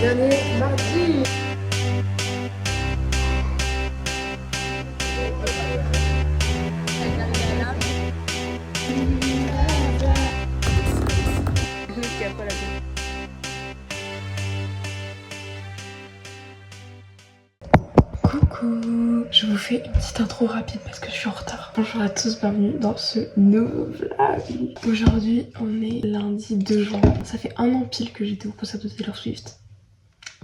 avant-dernier mardi. Coucou, je vous fais une petite intro rapide parce que je suis en retard. Bonjour à tous, bienvenue dans ce nouveau vlog. Aujourd'hui, on est lundi 2 juin. Ça fait un an pile que j'étais au concert de Taylor Swift.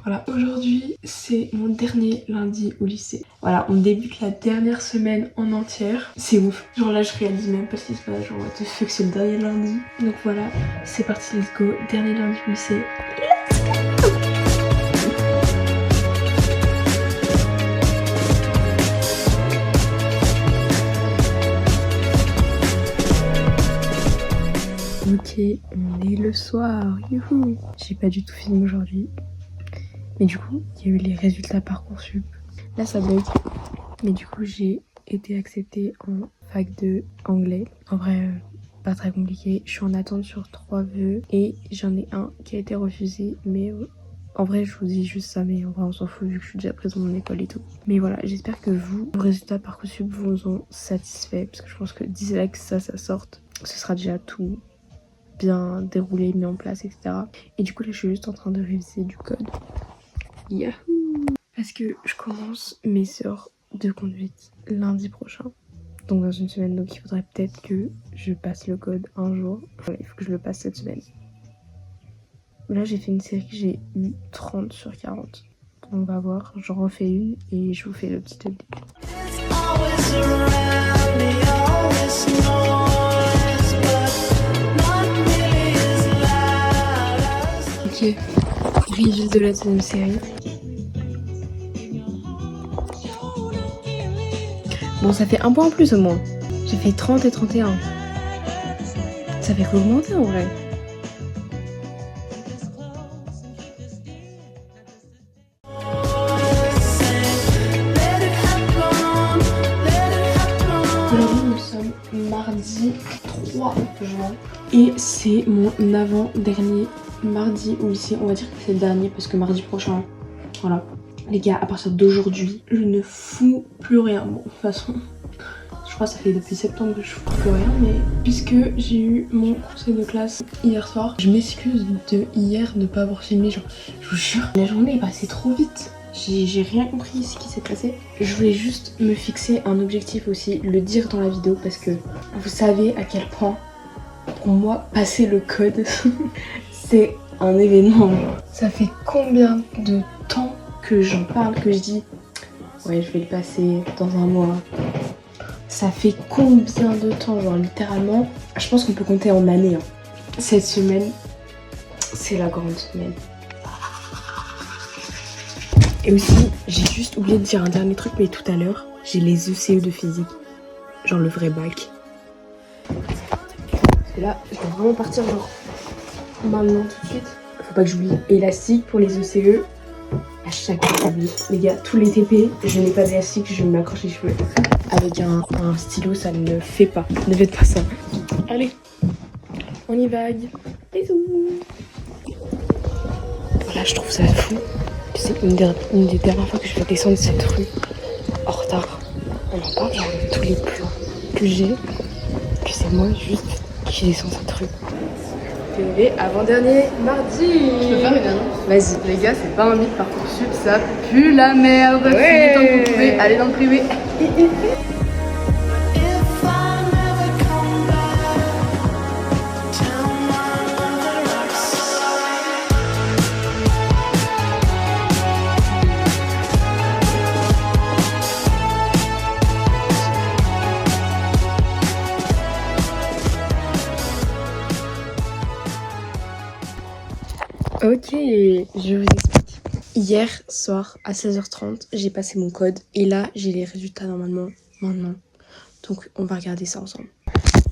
Voilà, aujourd'hui, c'est mon dernier lundi au lycée. Voilà, on débute la dernière semaine en entière. C'est ouf. Genre là, je réalise même pas ce qui se passe. Genre, what the fuck, c'est le dernier lundi. Donc voilà, c'est parti, let's go. Dernier lundi au lycée. Ok, on est le soir, youhou. J'ai pas du tout filmé aujourd'hui. Mais du coup, il y a eu les résultats Parcoursup. Là, ça bug. Mais du coup, j'ai été acceptée en fac de anglais. En vrai, pas très compliqué. Je suis en attente sur 3 vœux. Et j'en ai un qui a été refusé. Mais en vrai, je vous dis juste ça. Mais en vrai, on s'en fout vu que je suis déjà présente dans mon école et tout. Mais voilà, j'espère que vous, vos résultats Parcoursup vous ont satisfait. Parce que je pense que d'ici là que ça sorte, ce sera déjà tout bien déroulé, mis en place, etc. Et du coup là je suis juste en train de réviser du code. Yahoo! Parce que je commence mes heures de conduite lundi prochain. Donc dans une semaine, donc il faudrait peut-être que je passe le code un jour. Voilà, il faut que je le passe cette semaine. Là j'ai fait une série, j'ai eu 30 sur 40. On va voir, j'en refais une et je vous fais le petit update. Ok, review de la deuxième série. Bon, ça fait un point en plus au moins. J'ai fait 30 et 31. Ça fait qu'augmenter en vrai. Aujourd'hui, nous sommes mardi 3 juin. Et c'est mon avant-dernier mardi au lycée. On va dire que c'est le dernier parce que mardi prochain, voilà. Les gars, à partir d'aujourd'hui, je ne fous plus rien. Bon, de toute façon, je crois que ça fait depuis septembre que je fous plus rien. Mais puisque j'ai eu mon conseil de classe hier soir, je m'excuse de hier ne pas avoir filmé. Genre, je vous jure, la journée est passée trop vite. J'ai rien compris ce qui s'est passé. Je voulais juste me fixer un objectif aussi, le dire dans la vidéo parce que vous savez à quel point pour moi passer le code c'est un événement. Ça fait combien de temps que j'en parle, que je dis ouais je vais le passer dans un mois. Ça fait combien de temps, genre littéralement, je pense qu'on peut compter en années. Cette semaine, c'est la grande semaine. Et aussi, j'ai juste oublié de dire un dernier truc, mais tout à l'heure, j'ai les ECE de physique. Genre le vrai bac. Parce que là, je vais vraiment partir genre maintenant tout de suite. Faut pas que j'oublie. Élastique pour les ECE. À chaque fois, j'oublie. Les gars, tous les TP, je n'ai pas d'élastique, je m'accroche les cheveux. Avec un stylo, ça ne le fait pas. Ne faites pas ça. Allez, on y va. Bisous. Voilà, je trouve ça fou. C'est une des dernières fois que je vais descendre cette rue en retard. On en parle genre de tous les plans que j'ai. Que c'est moi juste qui descends cette rue. TV avant-dernier mardi. Je peux faire une annonce? Vas-y. Les gars, c'est pas un mythe Parcoursup, ça pue la merde. Ouais. Il est temps que vous pouvez aller dans le privé. Ok, je vous explique. Hier soir à 16h30, j'ai passé mon code et là j'ai les résultats normalement maintenant. Donc on va regarder ça ensemble.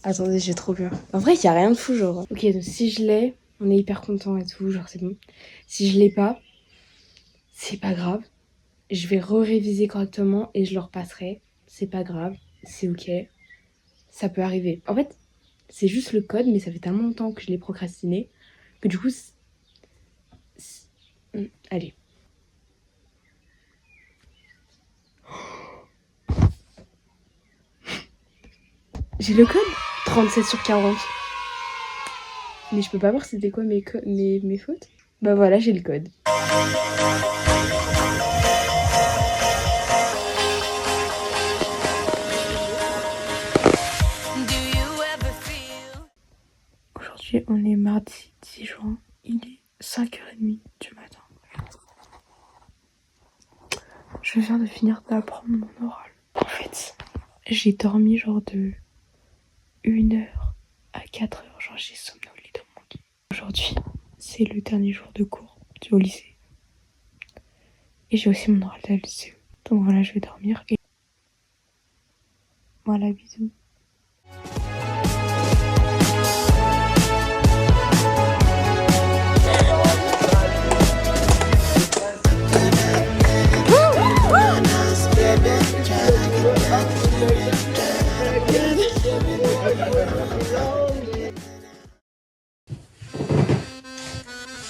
Attendez, j'ai trop peur. En vrai, il y a rien de fou genre. Ok, donc si je l'ai, on est hyper content et tout, genre c'est bon. Si je l'ai pas, c'est pas grave. Je vais réviser correctement et je le repasserai. C'est pas grave, c'est ok. Ça peut arriver. En fait, c'est juste le code, mais ça fait tellement longtemps que je l'ai procrastiné que du coup Allez. J'ai le code 37/40. Mais je peux pas voir c'était quoi mes fautes. Bah voilà, j'ai le code. Aujourd'hui, on est mardi 10 juin. Il est 5h30 du matin. Je viens de finir d'apprendre mon oral. En fait, j'ai dormi genre de 1h à 4h. Genre j'ai somnolé dans mon lit. Aujourd'hui, c'est le dernier jour de cours au lycée. Et j'ai aussi mon oral de la LCE. Donc voilà, je vais dormir. Et voilà, bisous.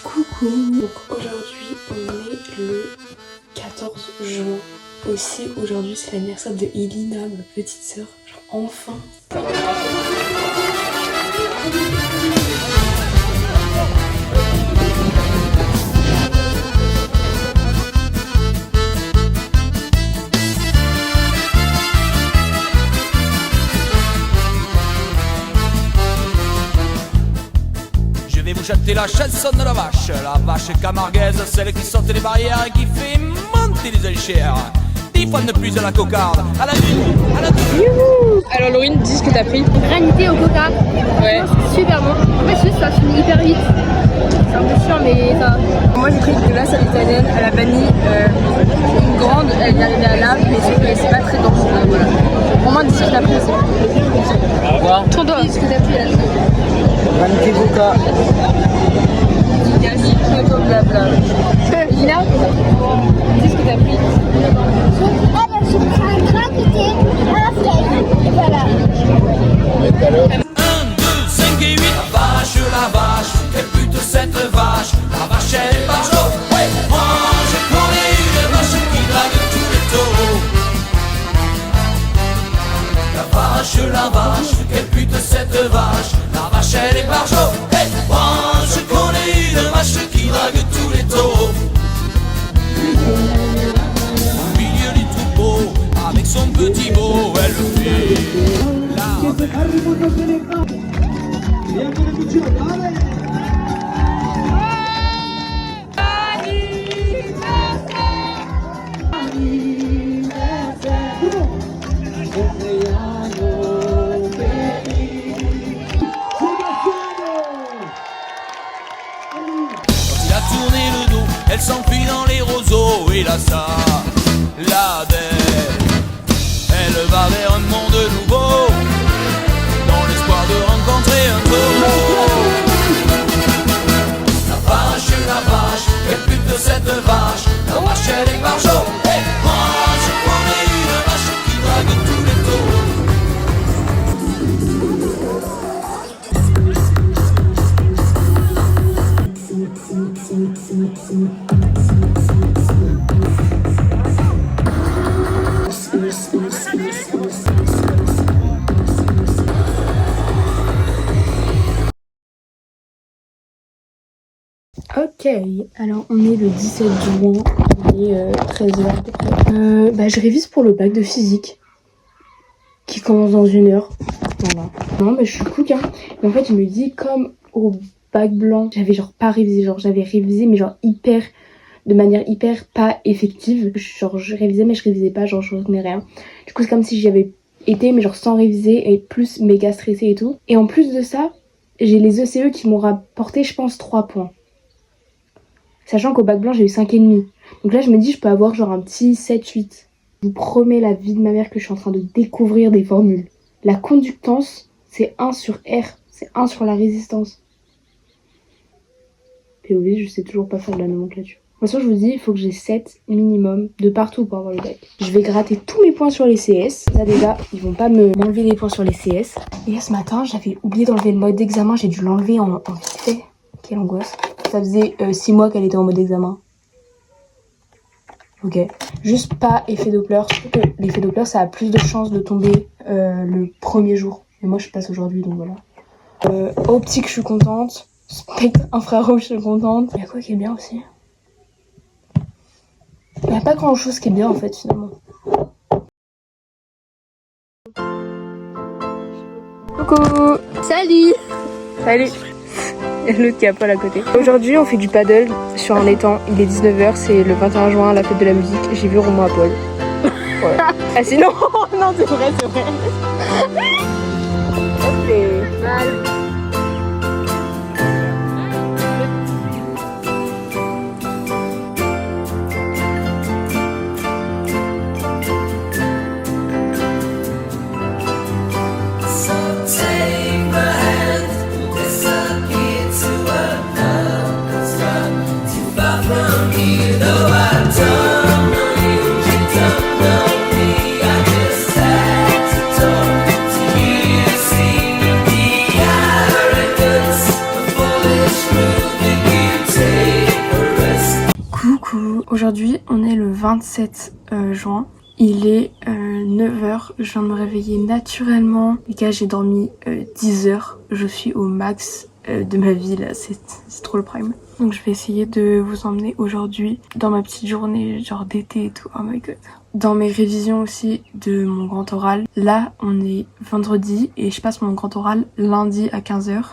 Coucou. Donc aujourd'hui on est le 14 juin. Aussi aujourd'hui c'est l'anniversaire de Elina, ma petite sœur. Genre enfin. Je vais vous chanter la chanson de la vache camarguaise, celle qui saute les barrières et qui fait monter les enchères. 10 fois de plus à la cocarde, à la nuit, à la nuit. Alors Laurine, dis ce que t'as pris. Granité au coca. Ouais. C'est super bon. En fait, juste ça finit hyper vite. C'est un peu chiant, mais ça. Moi j'ai pris une glace à l'italienne, à la vanille, une grande, elle est arrivée à l'âme, mais c'est pas très dense. Voilà. Au moins dis ce que t'as pris aussi. Au revoir. Ton doigt. Dis ce que t'as pris là. Vanité Coca. Blabla. Lina, dis ce que t'as pris. Ah bah je prends un gravité à la flèche. Et voilà. 1, 2, 5 et 8. La vache, quelle pute cette vache. La vache elle est par jour. Ouais, moi je connais une vache qui drague tous les taureaux. La vache, quelle pute cette vache. La vache elle est par jour. Hey, moi je connais une vache qui drague tous les taureaux. Au milieu du troupeau, avec son petit beau, elle fait la... Elle s'enfuit dans les roseaux et là ça, la belle, elle va vers un monde nouveau, dans l'espoir de rencontrer un taureau. La vache, quelle pute cette vache. La vache elle est par jour. Et moi je connais une vache qui drague tous les taureaux. Ok, alors on est le 17 juin, il est 13h à peu près. Bah, je révise pour le bac de physique qui commence dans 1 heure. Voilà. Non, mais je suis cook, hein. Mais en fait, je me dis, comme au bac blanc, j'avais genre pas révisé, genre j'avais révisé, mais genre de manière hyper pas effective. Genre je révisais, mais je révisais pas, genre je retenais rien. Du coup, c'est comme si j'y avais été, mais genre sans réviser et plus méga stressée et tout. Et en plus de ça, j'ai les ECE qui m'ont rapporté, je pense, 3 points. Sachant qu'au bac blanc, j'ai eu 5,5. Donc là, je me dis, je peux avoir genre un petit 7-8. Je vous promets la vie de ma mère que je suis en train de découvrir des formules. La conductance, c'est 1 sur R. C'est 1 sur la résistance. POV, je sais toujours pas faire de la nomenclature. De toute façon, je vous dis, il faut que j'ai 7 minimum de partout pour avoir le bac. Je vais gratter tous mes points sur les CS. Ça déjà, ils vont pas m'enlever les points sur les CS. Et là, ce matin, j'avais oublié d'enlever le mode d'examen. J'ai dû l'enlever en vite fait. Quelle angoisse. Ça faisait 6 mois qu'elle était en mode examen. Ok. Juste pas effet Doppler. Surtout que l'effet Doppler, ça a plus de chances de tomber le premier jour. Et moi, je passe aujourd'hui, donc voilà. Optique, je suis contente. Spectre infrarouge, je suis contente. Il y a quoi qui est bien aussi? Il n'y a pas grand chose qui est bien en fait finalement. Coucou. Salut. Salut. Il y a l'autre qui a Paul à côté. Aujourd'hui on fait du paddle sur un étang. Il est 19h, c'est le 21 juin, la fête de la musique. J'ai vu Romain à Paul. Voilà. Ah sinon, non c'est vrai, c'est vrai. Hop les... Coucou, aujourd'hui on est le 27 juin, il est 9h, je viens de me réveiller naturellement. Les gars, j'ai dormi 10 heures, je suis au max de ma vie là, c'est trop le prime. Donc je vais essayer de vous emmener aujourd'hui dans ma petite journée genre d'été et tout, oh my god. Dans mes révisions aussi de mon grand oral, là on est vendredi et je passe mon grand oral lundi à 15h.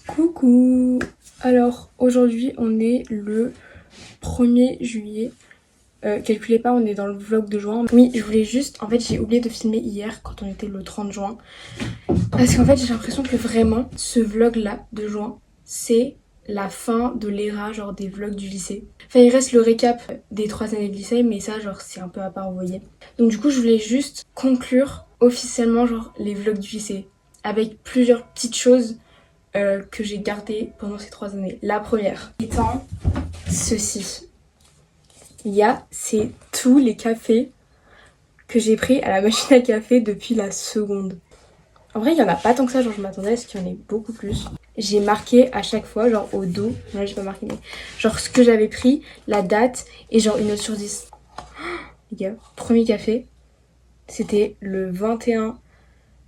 Coucou. Alors aujourd'hui on est le 1er juillet. Calculez pas, on est dans le vlog de juin. Oui, je voulais juste... En fait j'ai oublié de filmer hier quand on était le 30 juin. Parce qu'en fait j'ai l'impression que vraiment ce vlog là de juin c'est la fin de l'ère genre des vlogs du lycée. Enfin il reste le récap des 3 années de lycée mais ça genre c'est un peu à part, vous voyez. Donc du coup je voulais juste conclure officiellement genre les vlogs du lycée avec plusieurs petites choses que j'ai gardées pendant ces 3 années. La première étant ceci. C'est tous les cafés que j'ai pris à la machine à café depuis la seconde. En vrai il y en a pas tant que ça, genre je m'attendais à ce qu'il y en ait beaucoup plus. J'ai marqué à chaque fois genre au dos, là j'ai pas marqué mais genre ce que j'avais pris, la date et genre une note sur 10. Les gars, premier café, c'était le 21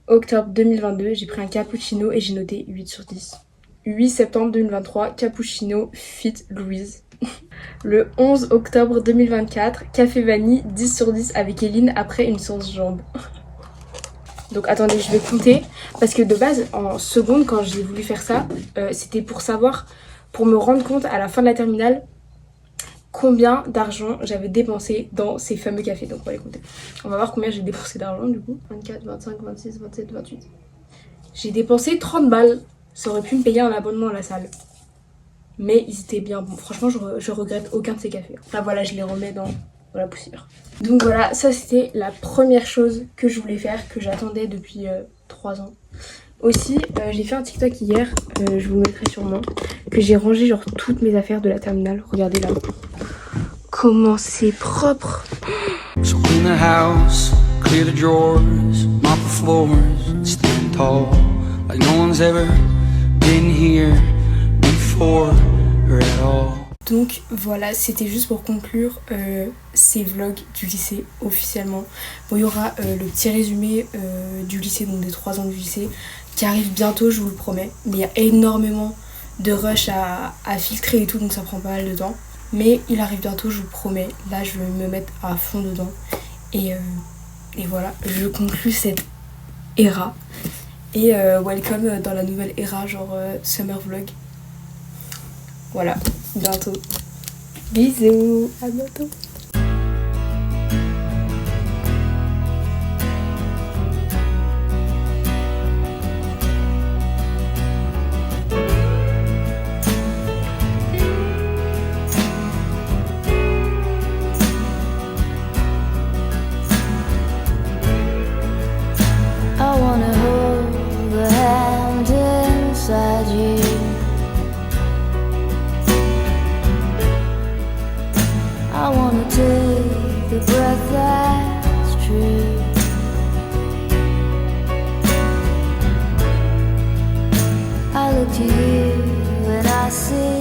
octobre 2022, j'ai pris un cappuccino et j'ai noté 8 sur 10. 8 septembre 2023, cappuccino fit Louise. Le 11 octobre 2024, café vanille 10 sur 10 avec Eline après une séance jambes. Donc attendez, je vais compter parce que de base en seconde quand j'ai voulu faire ça, c'était pour savoir, pour me rendre compte à la fin de la terminale combien d'argent j'avais dépensé dans ces fameux cafés. Donc on va les compter. On va voir combien j'ai dépensé d'argent du coup. 24, 25, 26, 27, 28. J'ai dépensé 30 balles. Ça aurait pu me payer un abonnement à la salle. Mais ils étaient bien bons. Franchement, je regrette aucun de ces cafés. Là voilà, je les remets dans dans la poussière. Donc voilà, ça c'était la première chose que je voulais faire, que j'attendais depuis 3 ans. Aussi, j'ai fait un TikTok hier, je vous mettrai sûrement, que j'ai rangé genre toutes mes affaires de la terminale. Regardez là. Comment c'est propre. So clean the house, clear the drawers, mop the floors, stand tall, like no one's ever been here before or at all. Donc voilà, c'était juste pour conclure ces vlogs du lycée officiellement. Bon, il y aura le petit résumé du lycée, donc des 3 ans du lycée, qui arrive bientôt, je vous le promets. Mais il y a énormément de rush à filtrer et tout, donc ça prend pas mal de temps. Mais il arrive bientôt, je vous le promets. Là, je vais me mettre à fond dedans. Et voilà, je conclue cette era. Et welcome dans la nouvelle era, genre summer vlog. Voilà, bientôt. Bisous, à bientôt. I wanna hold the hand inside you. I wanna take the breath that's true. I look to you and I see